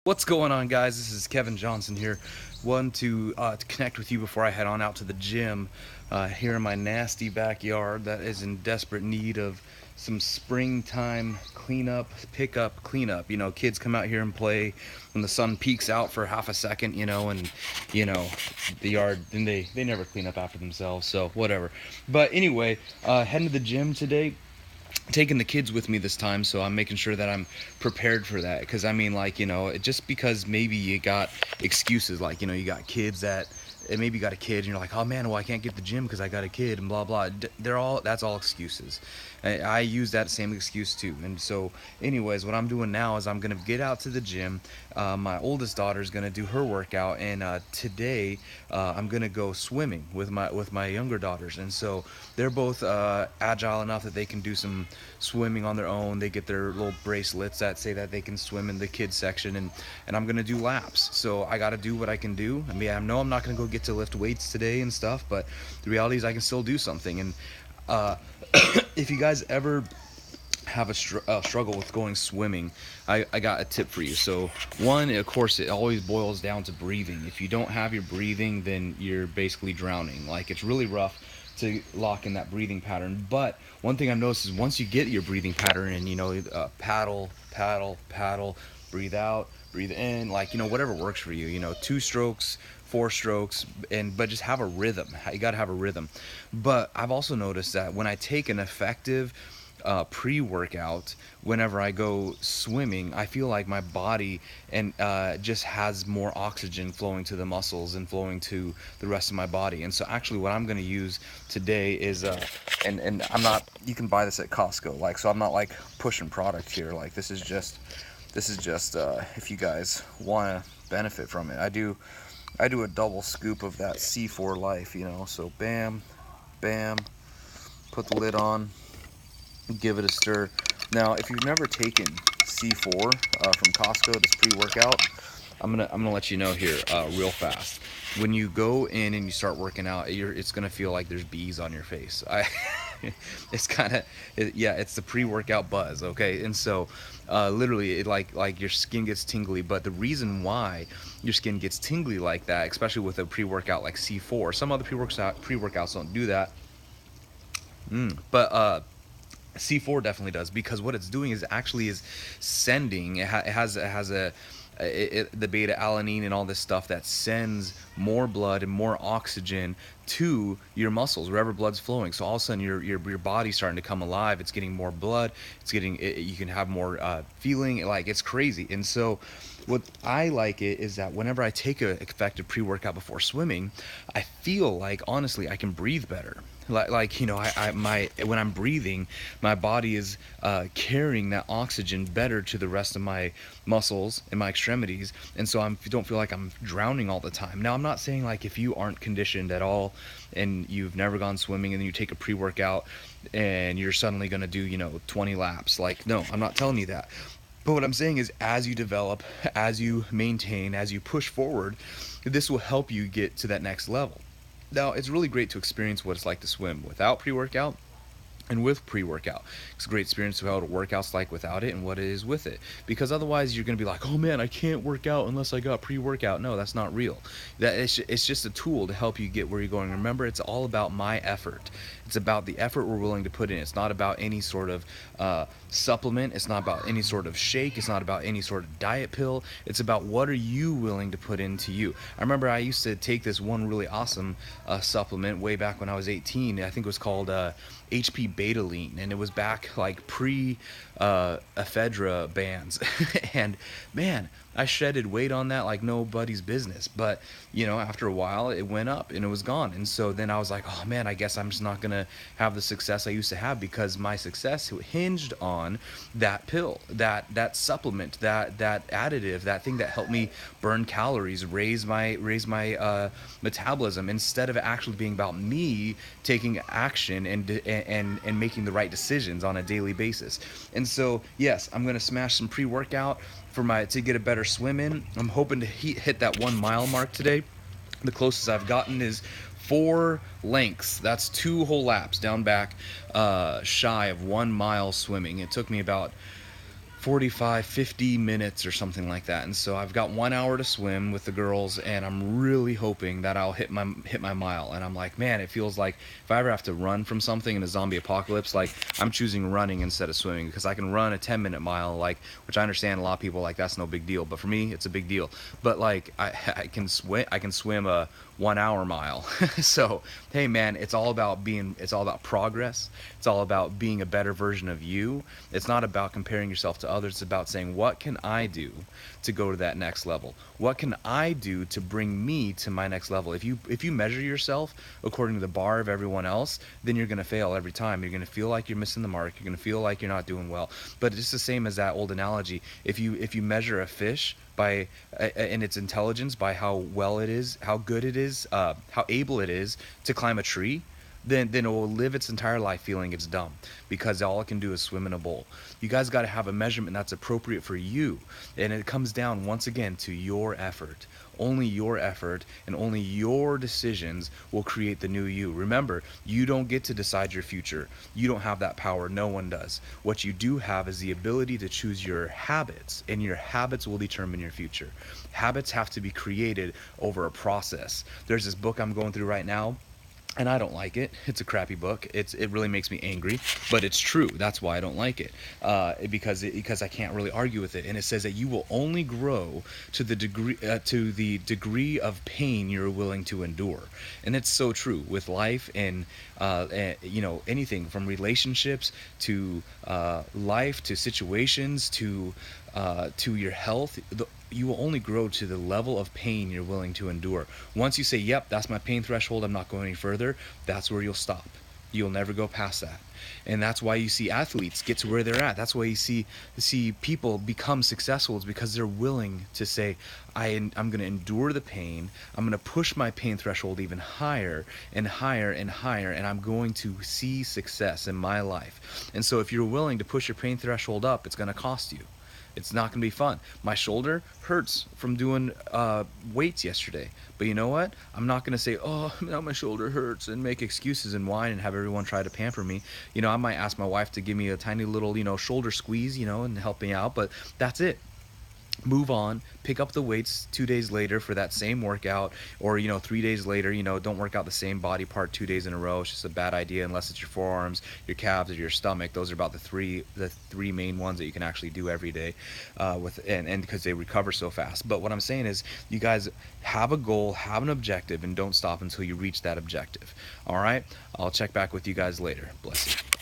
What's going on, guys? This is Kevin Johnson here. One to connect with you before I head on out to the gym here in my nasty backyard that is in desperate need of some springtime cleanup, pickup, cleanup. You know, kids come out here and play when the sun peeks out for half a second, and you know, the yard, and they never clean up after themselves, so whatever. But anyway, heading to the gym today, taking the kids with me this time, so I'm making sure that I'm prepared for that. Because I mean, like, just because maybe you got excuses, like, you got kids that, and maybe you got a kid and you're like, oh man, well, I can't get to the gym because I got a kid and blah blah. That's all excuses. I use that same excuse too. And so anyways, what I'm doing now is I'm gonna get out to the gym. My oldest daughter is gonna do her workout, and today I'm gonna go swimming with my younger daughters. And so they're both agile enough that they can do some swimming on their own. They get their little bracelets that say that they can swim in the kids section, and I'm gonna do laps. So I gotta do what I can do. I mean, I know I'm not gonna go get to lift weights today and stuff, but the reality is I can still do something. And uh, if you guys ever have a struggle with going swimming, I got a tip for you. So one, of course, it always boils down to breathing. If you don't have your breathing, then you're basically drowning. Like, it's really rough to lock in that breathing pattern. But one thing I've noticed is once you get your breathing pattern, and paddle, paddle, paddle, breathe out, breathe in, like, whatever works for you, two strokes, four strokes, but just have a rhythm. You got to have a rhythm. But I've also noticed that when I take an effective pre-workout, whenever I go swimming, I feel like my body and just has more oxygen flowing to the muscles and flowing to the rest of my body. And so actually what I'm going to use today is and I'm not, you can buy this at Costco, like, so I'm not like pushing product here. Like, this is just if you guys want to benefit from it. I do a double scoop of that C4 Life, so bam, bam, put the lid on, give it a stir. Now, if you've never taken C4 from Costco, this pre-workout, I'm gonna let you know here real fast. When you go in and you start working out, it's gonna feel like there's bees on your face. It's kind of, yeah, it's the pre-workout buzz, okay? And so literally, it like your skin gets tingly. But the reason why your skin gets tingly like that, especially with a pre-workout like C4, some other pre-workouts don't do that. But C4 definitely does, because what it's doing is actually is sending. It has the beta alanine and all this stuff that sends more blood and more oxygen to your muscles wherever blood's flowing. So all of a sudden your body's starting to come alive. It's getting more blood. You can have more feeling, like, it's crazy. And so what I like it is that whenever I take a effective pre-workout before swimming, I feel like, honestly, I can breathe better. Like, when I'm breathing, my body is carrying that oxygen better to the rest of my muscles and my extremities, and so I don't feel like I'm drowning all the time. Now, I'm not saying, like, if you aren't conditioned at all and you've never gone swimming and then you take a pre-workout and you're suddenly going to do 20 laps, like, no, I'm not telling you that. But what I'm saying is, as you develop, as you maintain, as you push forward, this will help you get to that next level. Now, it's really great to experience what it's like to swim without pre-workout and with pre-workout. It's a great experience of how a workout's like without it and what it is with it. Because otherwise you're going to be like, oh man, I can't work out unless I got pre-workout. No, that's not real. It's just a tool to help you get where you're going. Remember, it's all about my effort. It's about the effort we're willing to put in. It's not about any sort of supplement. It's not about any sort of shake. It's not about any sort of diet pill. It's about, what are you willing to put into you. I remember I used to take this one really awesome supplement way back when I was 18. I think it was called HP Betaline, and it was back like pre ephedra bans. And man, I shedded weight on that like nobody's business. But after a while, it went up and it was gone. And so then I was like, oh man, I guess I'm just not gonna have the success I used to have, because my success hinged on that pill, that supplement, that additive, that thing that helped me burn calories, raise my metabolism, instead of it actually being about me taking action and making the right decisions on a daily basis. And so yes, I'm gonna smash some pre-workout to get a better swim in. I'm hoping to hit that 1 mile mark today. The closest I've gotten is 4 lengths. That's 2 whole laps down back, shy of 1 mile swimming. It took me about 45, 50 minutes or something like that. And so I've got 1 hour to swim with the girls, and I'm really hoping that I'll hit my mile. And I'm like, man, it feels like if I ever have to run from something in a zombie apocalypse, like I'm choosing running instead of swimming, because I can run a 10-minute mile, like, which I understand a lot of people like that's no big deal, but for me it's a big deal. But like I can swim a 1 hour mile. So hey man, it's all about progress. It's all about being a better version of you. It's not about comparing yourself to others. It's about saying, what can I do to go to that next level? What can I do to bring me to my next level? If you measure yourself according to the bar of everyone else, then you're going to fail every time. You're going to feel like you're missing the mark. You're going to feel like you're not doing well. But it's the same as that old analogy. If you measure a fish by in its intelligence, by how well it is, how good it is, how able it is to climb a tree, then it will live its entire life feeling it's dumb, because all it can do is swim in a bowl. You guys got to have a measurement that's appropriate for you, and it comes down once again to your effort. Only your effort and only your decisions will create the new you. Remember, you don't get to decide your future. You don't have that power. No one does. What you do have is the ability to choose your habits, and your habits will determine your future. Habits have to be created over a process. There's this book I'm going through right now, and I don't like it. It's a crappy book. It really makes me angry, but it's true. That's why I don't like it, because I can't really argue with it. And it says that you will only grow to the degree of pain you're willing to endure, and it's so true with life, and anything from relationships to life, to situations, to your health. You will only grow to the level of pain you're willing to endure. Once you say, yep, that's my pain threshold, I'm not going any further, that's where you'll stop. You'll never go past that. And that's why you see athletes get to where they're at. That's why you see people become successful. It's because they're willing to say, I'm going to endure the pain. I'm going to push my pain threshold even higher and higher and higher, and I'm going to see success in my life. And so if you're willing to push your pain threshold up, it's going to cost you. It's not going to be fun. My shoulder hurts from doing weights yesterday. But you know what? I'm not going to say, oh, now my shoulder hurts, and make excuses and whine and have everyone try to pamper me. I might ask my wife to give me a tiny little, shoulder squeeze, and help me out. But that's it. Move on, pick up the weights 2 days later for that same workout, or 3 days later. Don't work out the same body part 2 days in a row. It's just a bad idea, unless it's your forearms, your calves, or your stomach. Those are about the three main ones that you can actually do every day, and because they recover so fast. But what I'm saying is, you guys have a goal, have an objective, and don't stop until you reach that objective. All right, I'll check back with you guys later. Bless you.